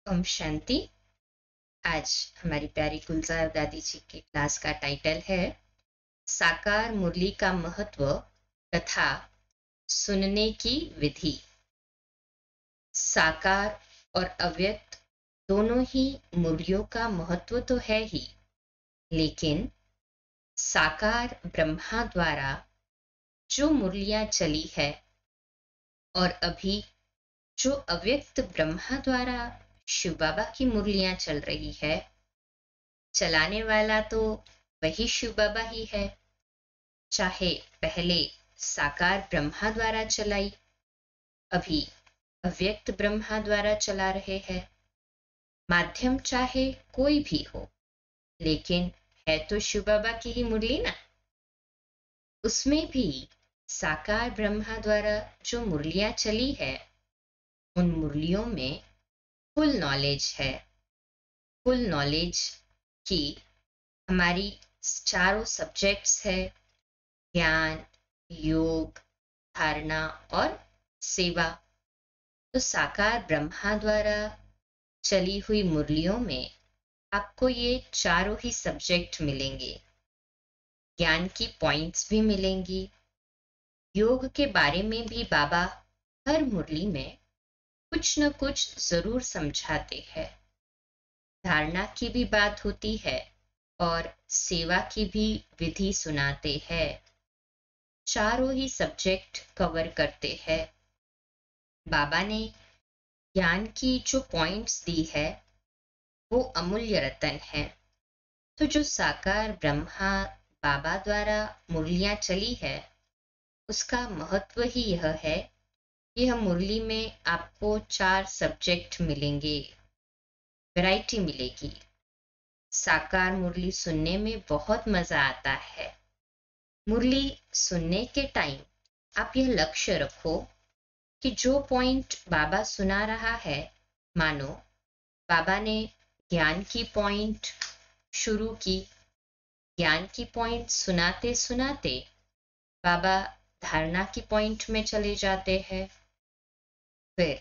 ओम शांति। आज हमारी प्यारी गुलजार दादी जी की क्लास का टाइटल है साकार मुरली का महत्व तथा सुनने की विधि। साकार और अव्यक्त दोनों ही मुरलियों का महत्व तो है ही, लेकिन साकार ब्रह्मा द्वारा जो मुरलियां चली है और अभी जो अव्यक्त ब्रह्मा द्वारा शिव बाबा की मुरलियां चल रही है, चलाने वाला तो वही शिव बाबा ही है। चाहे पहले साकार ब्रह्मा द्वारा चलाई, अभी अव्यक्त ब्रह्मा द्वारा चला रहे हैं। माध्यम चाहे कोई भी हो, लेकिन है तो शिव बाबा की ही मुरली ना। उसमें भी साकार ब्रह्मा द्वारा जो मुरलियां चली है, उन मुरलियों में फुल नॉलेज है। फुल नॉलेज की हमारी चारों सब्जेक्ट्स है: ज्ञान, योग, धारणा और सेवा। तो साकार ब्रह्मा द्वारा चली हुई मुरलियों में आपको ये चारों ही सब्जेक्ट मिलेंगे। ज्ञान की पॉइंट्स भी मिलेंगी। योग के बारे में भी बाबा हर मुरली में कुछ न कुछ जरूर समझाते हैं। धारणा की भी बात होती है और सेवा की भी विधि सुनाते हैं। चारों ही सब्जेक्ट कवर करते हैं। बाबा ने ज्ञान की जो पॉइंट्स दी है वो अमूल्य रतन है। तो जो साकार ब्रह्मा बाबा द्वारा मुरलियां चली है, उसका महत्व ही यह है कि यह मुरली में आपको 4 सब्जेक्ट मिलेंगे, वैरायटी मिलेगी। साकार मुरली सुनने में बहुत मजा आता है। मुरली सुनने के टाइम आप यह लक्ष्य रखो कि जो पॉइंट बाबा सुना रहा है, मानो बाबा ने ज्ञान की पॉइंट शुरू की, ज्ञान की पॉइंट सुनाते सुनाते बाबा धारणा की पॉइंट में चले जाते हैं। फिर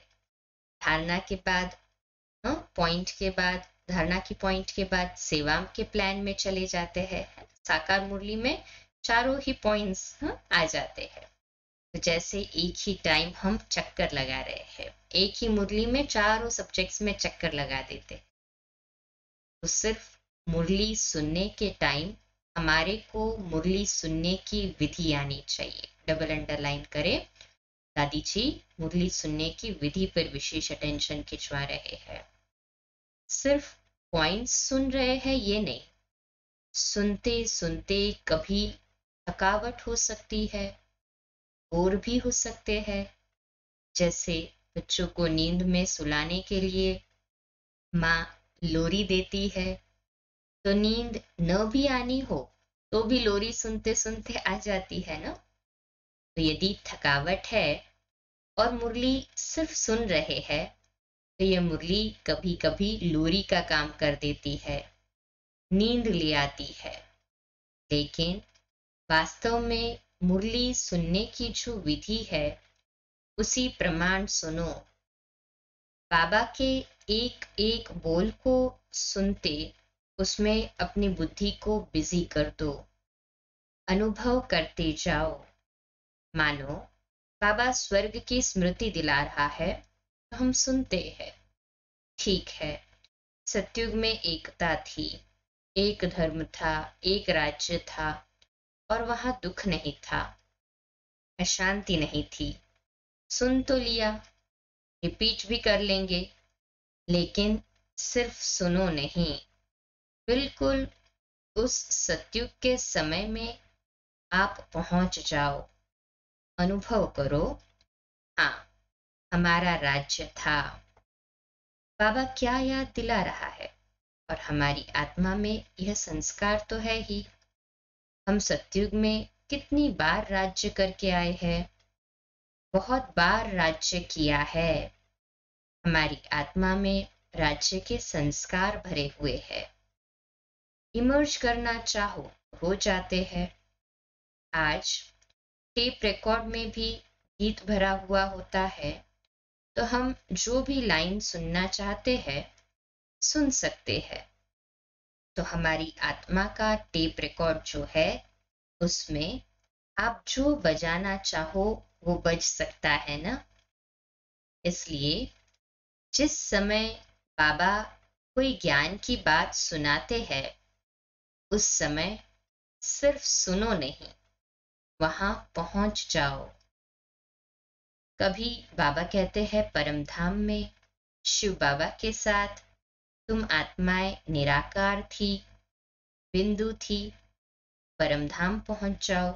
धारणा के बाद पॉइंट के बाद धारणा की पॉइंट के बाद सेवा के प्लान में चले जाते हैं। साकार मुरली में चारों ही पॉइंट्स आ जाते हैं। तो जैसे एक ही टाइम हम चक्कर लगा रहे हैं, एक ही मुरली में चारों सब्जेक्ट्स में चक्कर लगा देते। तो सिर्फ मुरली सुनने के टाइम हमारे को मुरली सुनने की विधि आनी चाहिए। डबल अंडरलाइन करें, दादी जी मुरली सुनने की विधि पर विशेष अटेंशन खिंचवा रहे हैं। सिर्फ पॉइंट्स सुन रहे हैं ये नहीं, सुनते सुनते कभी थकावट हो सकती है, बोर भी हो सकते हैं। जैसे बच्चों को नींद में सुलाने के लिए माँ लोरी देती है, तो नींद न भी आनी हो तो भी लोरी सुनते सुनते आ जाती है ना। तो यदि थकावट है और मुरली सिर्फ सुन रहे हैं, तो यह मुरली कभी कभी लोरी का काम कर देती है, नींद ले आती है। लेकिन वास्तव में मुरली सुनने की जो विधि है, उसी प्रमाण सुनो। बाबा के एक एक बोल को सुनते उसमें अपनी बुद्धि को बिजी कर दो, अनुभव करते जाओ। मानो बाबा स्वर्ग की स्मृति दिला रहा है तो हम सुनते हैं। ठीक है, सतयुग में एकता थी, एक धर्म था, एक राज्य था और वहां दुख नहीं था, अशांति नहीं थी। सुन तो लिया, रिपीट भी कर लेंगे, लेकिन सिर्फ सुनो नहीं, बिल्कुल उस सतयुग के समय में आप पहुंच जाओ, अनुभव करो। हाँ, हमारा राज्य था। बाबा क्या याद दिला रहा है? और हमारी आत्मा में यह संस्कार तो है ही। हम सतयुग में कितनी बार राज्य करके आए हैं, बहुत बार राज्य किया है। हमारी आत्मा में राज्य के संस्कार भरे हुए हैं। इमर्ज करना चाहो हो जाते हैं। आज टेप रिकॉर्ड में भी गीत भरा हुआ होता है, तो हम जो भी लाइन सुनना चाहते हैं सुन सकते हैं। तो हमारी आत्मा का टेप रिकॉर्ड जो है उसमें आप जो बजाना चाहो वो बज सकता है ना। इसलिए जिस समय बाबा कोई ज्ञान की बात सुनाते हैं उस समय सिर्फ सुनो नहीं, वहां पहुंच जाओ। कभी बाबा कहते हैं परमधाम में शिव बाबा के साथ तुम आत्माएं निराकार थी, बिंदु थी, परमधाम पहुंच जाओ।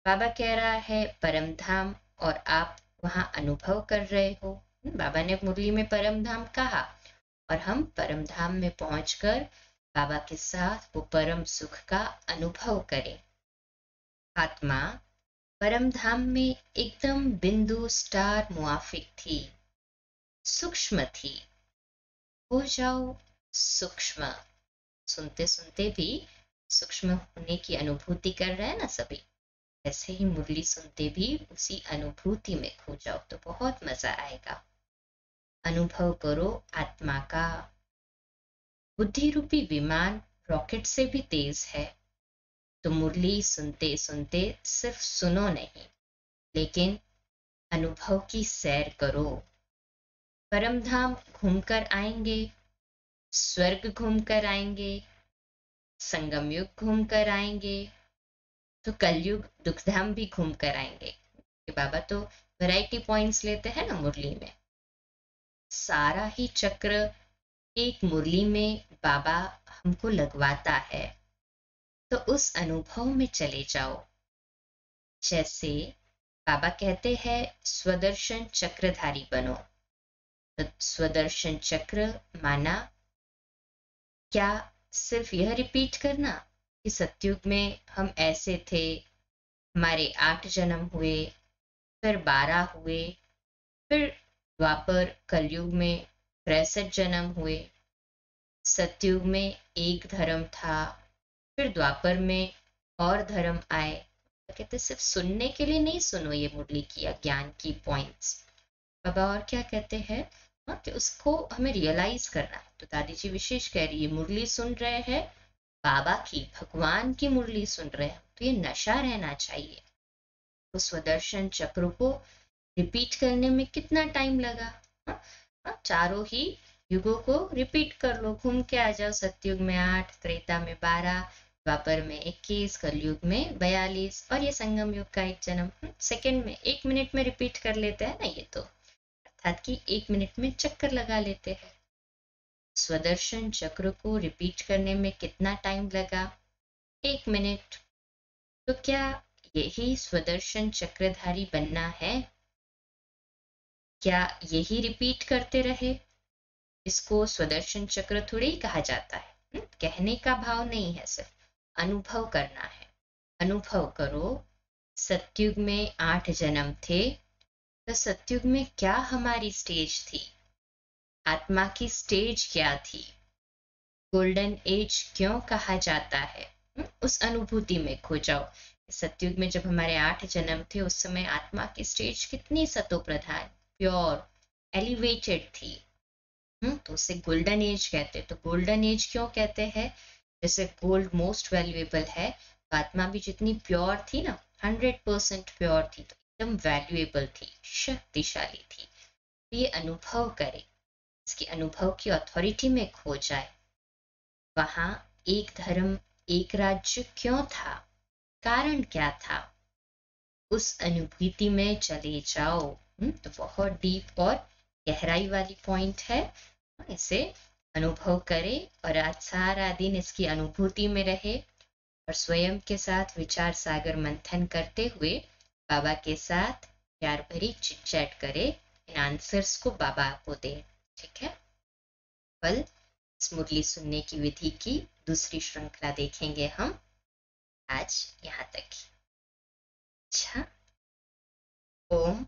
बाबा कह रहा है परमधाम और आप वहां अनुभव कर रहे हो। बाबा ने मुरली में परमधाम कहा और हम परमधाम में पहुंचकर बाबा के साथ वो परम सुख का अनुभव करें। आत्मा परमधाम में एकदम बिंदु स्टार मुआफिक थी, सूक्ष्म थी। हो जाओ सूक्ष्म। सुनते सुनते भी सूक्ष्म होने की अनुभूति कर रहे हैं ना सभी, ऐसे ही मुरली सुनते भी उसी अनुभूति में खो जाओ तो बहुत मजा आएगा। अनुभव करो आत्मा का। बुद्धि रूपी विमान रॉकेट से भी तेज है। तो मुरली सुनते सुनते सिर्फ सुनो नहीं, लेकिन अनुभव की सैर करो। परमधाम घूमकर आएंगे, स्वर्ग घूमकर आएंगे, संगम युग घूमकर आएंगे, तो कलयुग दुखधाम भी घूमकर आएंगे। बाबा तो वैरायटी पॉइंट्स लेते हैं ना मुरली में। सारा ही चक्र एक मुरली में बाबा हमको लगवाता है। तो उस अनुभव में चले जाओ। जैसे बाबा कहते हैं स्वदर्शन चक्रधारी बनो। तो स्वदर्शन चक्र माना क्या सिर्फ यह रिपीट करना कि सतयुग में हम ऐसे थे, हमारे 8 जन्म हुए, फिर 12 हुए, फिर द्वापर कलयुग में 63 जन्म हुए, सतयुग में एक धर्म था, फिर द्वापर में और धर्म आए। तो कहते सिर्फ सुनने के लिए नहीं सुनो ये मुरली की या ज्ञान की पॉइंट्स। बाबा और क्या कहते हैं कि उसको हमें रियलाइज करना है। तो दादी जी विशेष कह रही है मुरली सुन रहे हैं, बाबा की भगवान की मुरली सुन रहे हैं, तो ये नशा रहना चाहिए। तो स्वदर्शन चक्र को रिपीट करने में कितना टाइम लगा? चारों ही युगों को रिपीट कर लो, घूम के आ जाओ। सतयुग में 8, त्रेता में 12, द्वापर में 21, कलयुग में 42 और ये संगम युग का एक जन्म। सेकंड में 1 मिनट में रिपीट कर लेते हैं ना ये तो, अर्थात कि 1 मिनट में चक्कर लगा लेते हैं। स्वदर्शन चक्र को रिपीट करने में कितना टाइम लगा? 1 मिनट। तो क्या यही स्वदर्शन चक्रधारी बनना है? क्या यही रिपीट करते रहे? इसको स्वदर्शन चक्र थोड़ी ही कहा जाता है। कहने का भाव नहीं है, सिर्फ अनुभव करना है। अनुभव करो सतयुग में 8 जन्म थे, तो सतयुग में क्या हमारी स्टेज थी? आत्मा की स्टेज क्या थी? गोल्डन एज क्यों कहा जाता है? उस अनुभूति में खो जाओ। सतयुग में जब हमारे 8 जन्म थे उस समय आत्मा की स्टेज कितनी सतो प्रधान, प्योर, एलिवेटेड थी। तो उसे गोल्डन एज कहते हैं। तो गोल्डन एज क्यों कहते हैं? जैसे गोल्ड मोस्ट वैल्यूएबल है, तो आत्मा भी जितनी प्योर थी ना, 100% प्योर थी, तो एकदम वैल्यूएबल थी, शक्तिशाली थी। तो ये अनुभव करे, इसकी अनुभव की अथॉरिटी में खो जाए। वहां एक धर्म एक राज्य क्यों था? कारण क्या था? उस अनुभूति में चले जाओ। तो बहुत डीप और गहराई वाली पॉइंट है। इसे अनुभव करे और आज सारा दिन इसकी अनुभूति में रहे और स्वयं के साथ विचार सागर मंथन करते हुए बाबा के साथ प्यार भरी चिट चैट करे, इन आंसर्स को बाबा को दे। ठीक है, कल इस मुरली सुनने की विधि की दूसरी श्रृंखला देखेंगे हम। आज यहाँ तक ही। अच्छा, ओम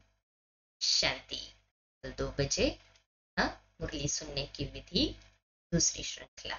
शांति। कल 2 बजे मुरली सुनने की विधि दूसरी श्रृंखला।